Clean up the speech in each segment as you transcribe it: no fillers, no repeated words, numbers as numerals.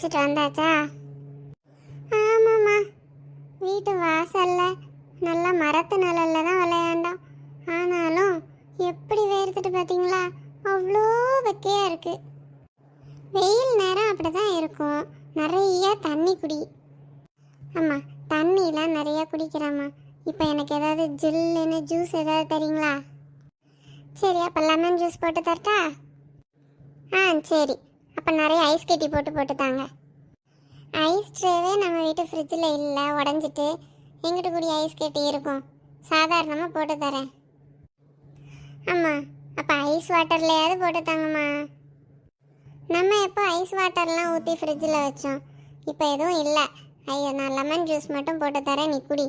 குடிச்சிட்டு வந்தாச்சா? ஆமாம்மா, வீட்டு வாசல்ல நல்லா மரத்து நிழல்ல தான் விளையாண்டோம். ஆனாலும் எப்படி வேர்த்துட்டு பார்த்தீங்களா? அவ்வளோ வெக்கையாக இருக்கு. வெயில் நேரம் அப்படி தான் இருக்கும். நிறைய தண்ணி குடி. ஆமாம், தண்ணிலாம் நிறைய குடிக்கிறாம்மா. இப்போ எனக்கு ஏதாவது ஜில்லுன்னு ஜூஸ் ஏதாவது தரீங்களா? சரி, அப்போ லெமன் ஜூஸ் போட்டு தரட்டா? சரி, அப்போ நிறைய ஐஸ் கட்டி போட்டு தாங்க. ஐஸ் ட்ரேவே நம்ம வீட்டு ஃப்ரிட்ஜில் இல்லை, உடஞ்சிட்டு. எங்கிட்ட கூடிய ஐஸ் கட்டி இருக்கும், சாதாரணமாக போட்டு தரேன். ஆமாம், அப்போ ஐஸ் வாட்டர்லையாவது போட்டு தாங்கம்மா. நம்ம எப்போ ஐஸ் வாட்டர்லாம் ஊற்றி ஃப்ரிட்ஜில் வச்சோம், இப்போ எதுவும் இல்லை. ஐயோ, நான் லெமன் ஜூஸ் மட்டும் போட்டு தரேன், நீ குடி.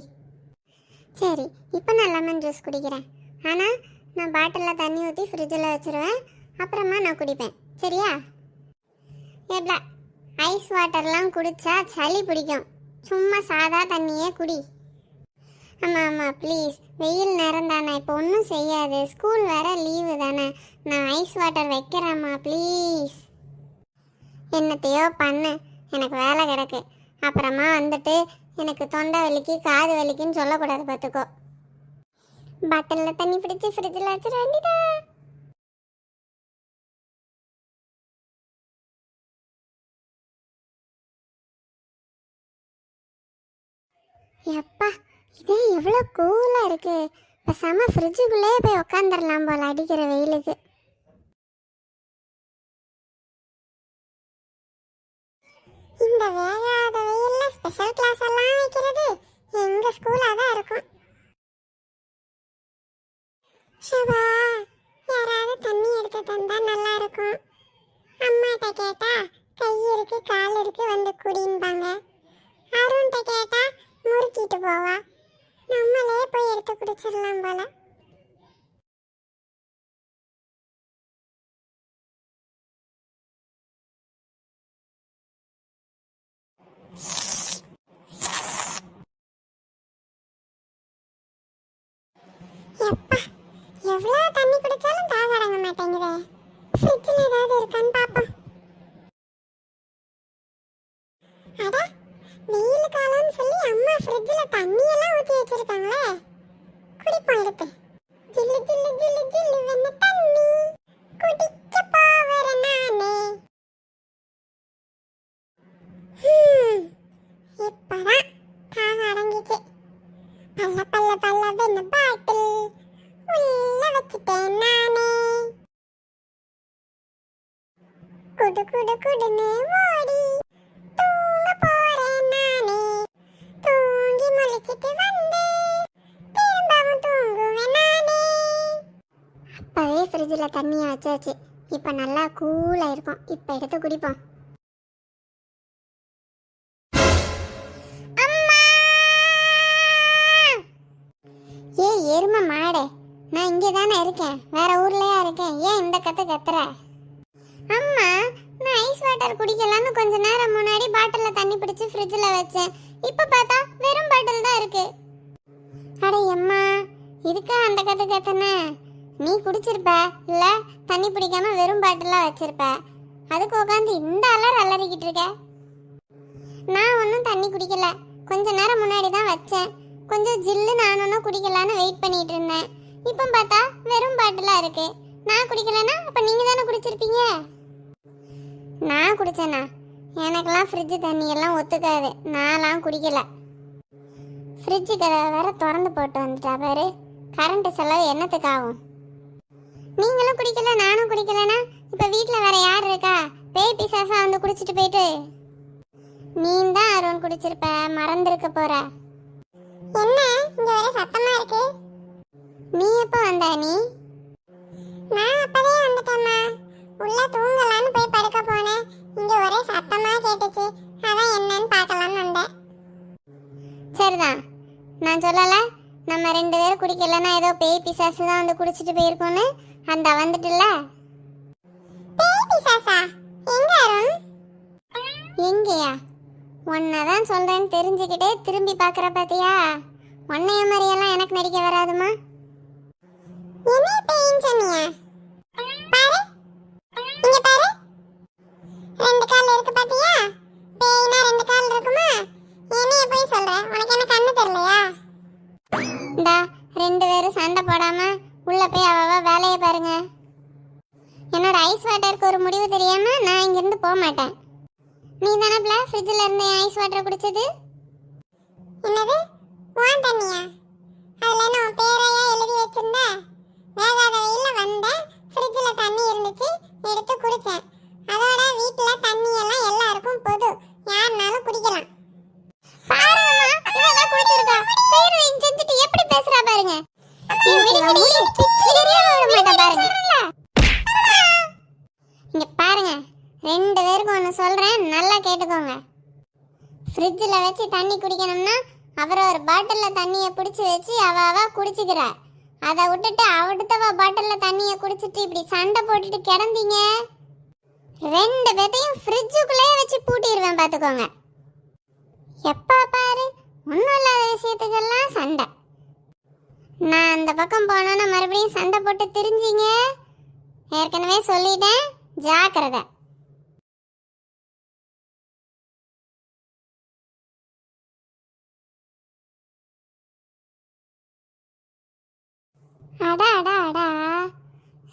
சரி, இப்போ நான் லெமன் ஜூஸ் குடிக்கிறேன். ஆனால் நான் பாட்டிலில் தண்ணி ஊற்றி ஃப்ரிட்ஜில் வச்சுருவேன், அப்புறமா நான் குடிப்பேன். சரியா? எப்படா ஐஸ் வாட்டர்லாம் குடித்தா சளி பிடிக்கும், சும்மா சாதா தண்ணியே குடி. ஆமாம், ப்ளீஸ். வெயில் நேரம் தானே, இப்போ ஒன்றும் செய்யாது. ஸ்கூல் வேறு லீவு தானே. நான் ஐஸ் வாட்டர் வைக்கிறேம்மா, ப்ளீஸ். என்னத்தையோ பண்ணு, எனக்கு வேலை கிடக்கு. அப்புறமா வந்துட்டு எனக்கு தொண்டை வலிக்கு காது வலிக்குன்னு சொல்லக்கூடாது, பார்த்துக்கோ. பாட்டிலில் தண்ணி பிடிச்சி ஃப்ரிட்ஜில் வச்சிட வேண்டியதா. எப்பா, இதே எவ்வளோ கூலாக இருக்கு. பேசாம ஃப்ரிட்ஜுக்குள்ளே போய் உக்காந்துடலாம் போல அடிக்கிற வெயிலுக்கு. இந்த வேகாத வெயில்ல ஸ்பெஷல் கிளாஸ் எல்லாம் வைக்கிறது எங்க ஸ்கூலா தான் இருக்கும். ஷபா, யாராவது தண்ணி எடுத்து தந்தா நல்லா இருக்கும். அம்மாட்ட கேட்டா கை இருக்கு கால் இருக்கு வந்து குடின்பாங்க. அருண்கிட்ட கேட்டா முறுக்கிட்டு போவா. நம்மளே போய் எடுத்து குடிச்சிடலாம் போல. எப்பா, எவ்வளோ தண்ணி குடிச்சாலும் தாக அடங்க மாட்டேங்குதே. ஃப்ரிட்ஜில் ஏதாவது இருக்கான்னு பார்ப்போம். அட, வெயில் காலம்னு சொல்லி அம்மா ஃப்ரிட்ஜில் தண்ணியெல்லாம் ஊற்றி வச்சிருக்காங்களே. குடிப்போம் எடுத்து. ஜில்லு ஜில்லு ஜில்லு ஜில்லு வெண்ண தண்ணி குடிக்க போவேற நானே. இப்பதான் தாக அடங்கிச்சு. பல்ல பல்ல பல்ல வெண்ண பாட்டில் உள்ள வச்சுட்டேன் நானே. குடு குடு குடுன்னு ஓடி தூங்க போறேன் நானே. தூங்கி முழிச்சிட்டு வந்து திரும்பவும் தூங்குவேன் நானே. அப்பவே ஃப்ரிட்ஜில் தண்ணியை வச்சாச்சு. இப்போ நல்லா கூலாக இருக்கும். இப்போ எடுத்து குடிப்போம். ஏய் எருமை மாடு, நான் இங்கே தானே இருக்கேன், வேற ஊர்லயா இருக்கேன். ஏன் இந்த கத்துற? அம்மா, நான் ஐஸ் வாட்டர் குடிக்கலான்னு கொஞ்ச நேரம் முன்னாடி பாட்டிலில் தண்ணி பிடிச்சி ஃப்ரிட்ஜில் வச்சேன். இப்போ பார்த்தா வெறும் பாட்டில் தான் இருக்கு. அட அம்மா, இதுக்கா அந்த கத்துன? நீ குடிச்சிருப்ப இல்லை, தண்ணி பிடிக்காம வெறும் பாட்டிலாக வச்சிருப்ப. அதுக்கு உட்காந்து இந்த அலறிக்கிட்டு இருக்க. நான் ஒன்றும் தண்ணி குடிக்கல, கொஞ்ச நேரம் முன்னாடி தான் வச்சேன். கொஞ்சம் ஜில்லு நானும் குடிக்கலான்னு வெயிட் பண்ணிட்டு இருந்தேன். இப்போ பார்த்தா வெறும் பாட்டிலாக இருக்கு. நான் குடிக்கலன்னா அப்போ நீங்கள் தானே குடிச்சிருப்பீங்க. நான் குடிச்சேனா? எனக்கெல்லாம் ஃப்ரிட்ஜு தண்ணியெல்லாம் ஒத்துக்காது, நான்லாம் குடிக்கல. ஃப்ரிட்ஜு கதவை வேற திறந்து போட்டு வந்துட்டா பாரு. கரண்ட் செலவு என்னத்துக்கு ஆகும்? நீங்களும் குடிக்கல நானும் குடிக்கலனா இப்போ வீட்டில் வேற யார் இருக்கா? பேய் பிசாசா வந்து குடிச்சிட்டு போயிட்டு. நீ தான் அருண் குடிச்சிருப்ப, மறந்துருக்க போற. என்ன இங்க வேற சத்தமா இருக்கு? நீ எப்ப வந்த? நான் அப்பவே வந்துட்டேம்மா. உள்ள தூங்கலான்னு போய் படுக்க போனேன். இங்க ஒரே சத்தமா கேட்டுச்சு, அதான் என்னன்னு பார்க்கலான்னு வந்தேன். சரிதான், நான் சொல்லல நம்ம 2 பேரும் குடிக்கலன்னா ஏதோ பேய் பிசாசு தான் வந்து குடிச்சிட்டு போயிருக்கோன்னு. அந்த வந்துட்டுல பேய் பிசாசா? எங்க அருண்? எங்கயா? உன்னதான் சொல்றேன்னு தெரிஞ்சுக்கிட்டே திரும்பி பார்க்குற பாத்தியா? உன்னைய மாதிரியெல்லாம் எனக்கு நடிக்க வராதுமா. என்ன பேயின்னு சொன்னியா? பாரு, இங்க பாரு, 2 கால் இருக்கு பாத்தியா? சொல்ற? உனக்கு என்ன கண்ணு தெரியலையா? இந்தா ரெண்டு பேரும் சண்டை போடாம உள்ள போய் அவ வேலையை பாருங்க. என்னோட ஐஸ் வாட்டருக்கு ஒரு முடிவு தெரியாம நான் இங்க இருந்து போக மாட்டேன். நீ தானே ஃப்ரிட்ஜ்ல இருந்து ஐஸ் வாட்டர் குடிச்சது? என்னது? வான் தண்ணியா? அதுல என்ன உன் பேரையா எழுதி வச்சிருந்த? வேகாத வெயில்ல வந்தேன், ஃப்ரிட்ஜ்ல தண்ணி இருந்துச்சு, எடுத்து குடிச்சேன். அதோட வீட்ல தண்ணி எல்லாம் எல்லாருக்கும் பொது, யாருனாலும் குடிக்கலாம். பாருங்கம்மா, இதெல்லாம் குடிச்சிருக்கா. சைடுல செஞ்சுட்டு எப்படி பேசுறா பாருங்க. இங்க பாருங்க, ரெண்டு பேருக்கும் ஒன்று சொல்றேன், நல்லா கேட்டுக்கோங்க. ஃப்ரிட்ஜில் வச்சு தண்ணி குடிக்கணும்னா ஒரு பாட்டிலில் தண்ணியை பிடிச்சி வச்சு அவ குடிச்சுக்கிறா. அதை விட்டுட்டு அடுத்தவ பாட்டிலில் தண்ணியை குடிச்சிட்டு இப்படி சண்டை போட்டுட்டு கிடந்தீங்க, ரெண்டு பேர்த்தையும் ஃப்ரிட்ஜுக்குள்ளேயே வச்சு பூட்டிடுவேன் பார்த்துக்கோங்க. எப்போ பாரு ஒன்றும் இல்லாத விஷயத்துக்கெல்லாம் சண்டை. நான் அந்த பக்கம் போனோன்னா மறுபடியும் சண்டை போட்டு திரிஞ்சிங்க, ஏற்கனவே சொல்லிட்டேன், ஜாக்கிரதை. அடா அடா அடா,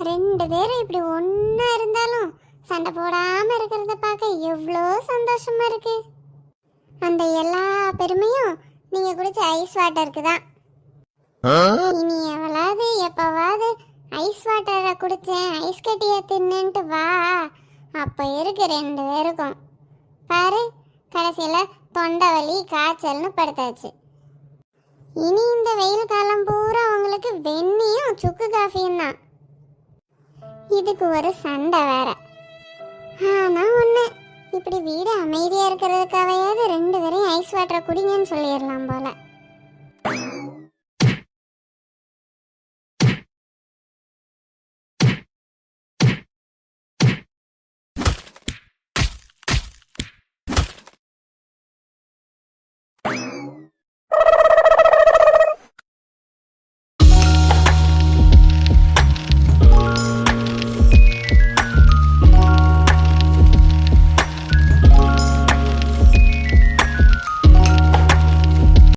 ரெண்டு பேரும் இப்படி ஒன்றா இருந்தாலும் சண்டை போடாமல் இருக்கிறத பார்க்க எவ்வளோ சந்தோஷமா இருக்கு. அந்த எல்லா பெருமையும் நீங்கள் குடிச்ச ஐஸ் வாட்டருக்கு தான். இனி எவ்வளவு எப்பவாவது ஐஸ் வாட்டரை குடிச்சேன், ஐஸ் கட்டியை தின்னுன்ட்டு வா, அப்போ இருக்கு ரெண்டு பேருக்கும். பாரு, கடைசியில் தொண்டை வலி காய்ச்சல்னு படுத்தாச்சு. இனி இந்த வெயில் காலம் பூரா உங்களுக்கு வெந்நியும் சுக்கு காஃபியும் தான். இதுக்கு ஒரு சண்டை வேற. ஆனா ஒண்ணு, இப்படி வீடு அமைதியா இருக்கிறதுக்காகவே ரெண்டு பேரையும் ஐஸ் வாட்டரை குடிங்கன்னு சொல்லிடலாம் போல.